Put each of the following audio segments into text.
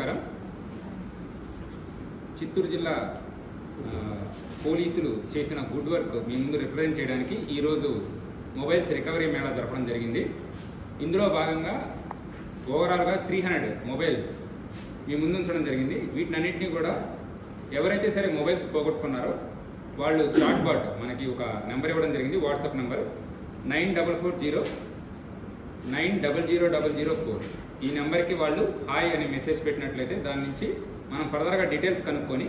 నమస్కారం. చిత్తూరు జిల్లా పోలీసులు చేసిన గుడ్ వర్క్ మీ ముందు రిప్రజెంట్ చేయడానికి ఈరోజు మొబైల్స్ రికవరీ మేళా జరపడం జరిగింది. ఇందులో భాగంగా ఓవరాల్గా 300 మొబైల్స్ మీ ముందు ఉంచడం జరిగింది. వీటినన్నింటినీ కూడా ఎవరైతే సరే మొబైల్స్ పోగొట్టుకున్నారో వాళ్ళు చాట్ బాట్ మనకి ఒక నెంబర్ ఇవ్వడం జరిగింది, వాట్సాప్ నెంబర్ 9440900004. ఈ నెంబర్కి వాళ్ళు హాయ్ అని మెసేజ్ పెట్టినట్లయితే దాని నుంచి మనం ఫర్దర్గా డీటెయిల్స్ కనుక్కొని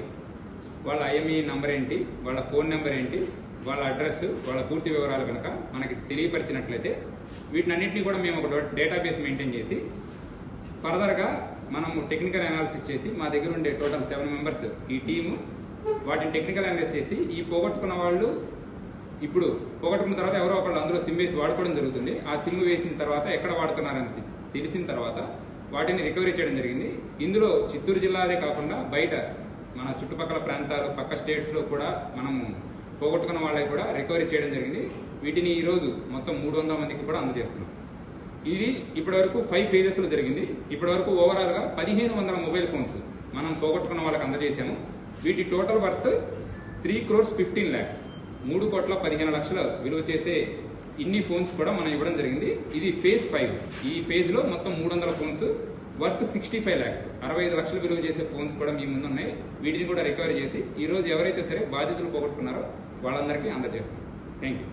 వాళ్ళ ఐఎంఈ నెంబర్ ఏంటి, వాళ్ళ ఫోన్ నెంబర్ ఏంటి, వాళ్ళ అడ్రస్, వాళ్ళ పూర్తి వివరాలు కనుక మనకి తెలియపరిచినట్లయితే వీటినన్నింటినీ కూడా మేము ఒక డేటాబేస్ మెయింటైన్ చేసి ఫర్దర్గా మనము టెక్నికల్ అనాలిసిస్ చేసి మా దగ్గర ఉండే టోటల్ 7 మెంబర్స్ ఈ టీము వాటిని టెక్నికల్ అనాలిసిస్ చేసి ఈ పోగొట్టుకున్న వాళ్ళు ఇప్పుడు పోగొట్టుకున్న తర్వాత ఎవరో ఒకళ్ళు అందులో సిమ్ వేసి వాడుకోవడం జరుగుతుంది. ఆ సిమ్ వేసిన తర్వాత ఎక్కడ వాడుతున్నారని తెలిసిన తర్వాత వాటిని రికవరీ చేయడం జరిగింది. ఇందులో చిత్తూరు జిల్లాదే కాకుండా బయట మన చుట్టుపక్కల ప్రాంతాలు పక్క స్టేట్స్లో కూడా మనము పోగొట్టుకున్న వాళ్ళకి కూడా రికవరీ చేయడం జరిగింది. వీటిని ఈరోజు మొత్తం 300 మందికి కూడా అందజేస్తున్నాం. ఇది ఇప్పటివరకు 5 ఫేజెస్లో జరిగింది. ఇప్పటివరకు ఓవరాల్గా 1500 మొబైల్ ఫోన్స్ మనం పోగొట్టుకున్న వాళ్ళకి అందజేసాము. వీటి టోటల్ వర్త్ 3,15,00,000 3,15,00,000 విలువ చేసే ఇన్ని ఫోన్స్ కూడా మనం ఇవ్వడం జరిగింది. ఇది ఫేజ్ 5. ఈ ఫేజ్లో మొత్తం 300 ఫోన్స్ వర్త్ 65 lakhs 65 లక్షలు విలువ చేసే ఫోన్స్ కూడా మీ ముందు ఉన్నాయి. వీటిని కూడా రికవరీ చేసి ఈరోజు ఎవరైతే సరే బాధితులు పోగొట్టుకున్నారో వాళ్ళందరికీ అందజేస్తాం. Thank you.